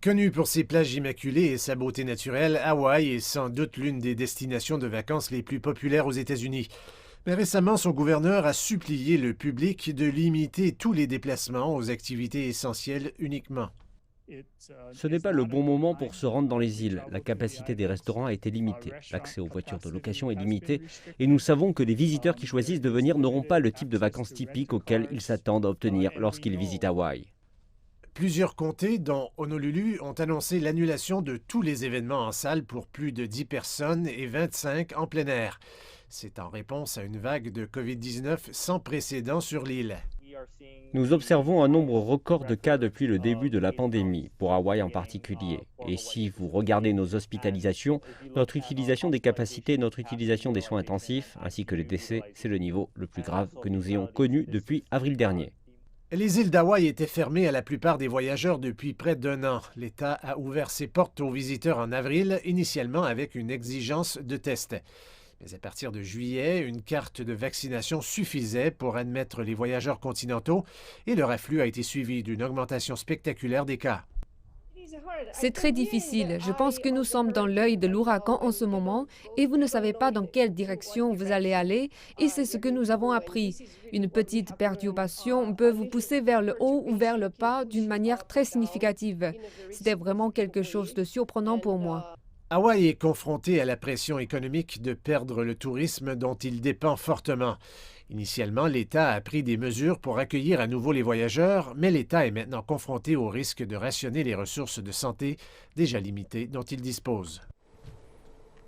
Connu pour ses plages immaculées et sa beauté naturelle, Hawaï est sans doute l'une des destinations de vacances les plus populaires aux États-Unis. Mais récemment, son gouverneur a supplié le public de limiter tous les déplacements aux activités essentielles uniquement. Ce n'est pas le bon moment pour se rendre dans les îles. La capacité des restaurants a été limitée. L'accès aux voitures de location est limité. Et nous savons que les visiteurs qui choisissent de venir n'auront pas le type de vacances typiques auxquelles ils s'attendent à obtenir lorsqu'ils visitent Hawaï. Plusieurs comtés, dont Honolulu, ont annoncé l'annulation de tous les événements en salle pour plus de 10 personnes et 25 en plein air. C'est en réponse à une vague de COVID-19 sans précédent sur l'île. Nous observons un nombre record de cas depuis le début de la pandémie, pour Hawaï en particulier. Et si vous regardez nos hospitalisations, notre utilisation des capacités et notre utilisation des soins intensifs, ainsi que les décès, c'est le niveau le plus grave que nous ayons connu depuis avril dernier. Les îles d'Hawaï étaient fermées à la plupart des voyageurs depuis près d'un an. L'État a ouvert ses portes aux visiteurs en avril, initialement avec une exigence de test. Mais à partir de juillet, une carte de vaccination suffisait pour admettre les voyageurs continentaux et leur afflux a été suivi d'une augmentation spectaculaire des cas. C'est très difficile. Je pense que nous sommes dans l'œil de l'ouragan en ce moment et vous ne savez pas dans quelle direction vous allez aller et c'est ce que nous avons appris. Une petite perturbation peut vous pousser vers le haut ou vers le bas d'une manière très significative. C'était vraiment quelque chose de surprenant pour moi. Hawaï est confronté à la pression économique de perdre le tourisme dont il dépend fortement. Initialement, l'État a pris des mesures pour accueillir à nouveau les voyageurs, mais l'État est maintenant confronté au risque de rationner les ressources de santé déjà limitées dont il dispose.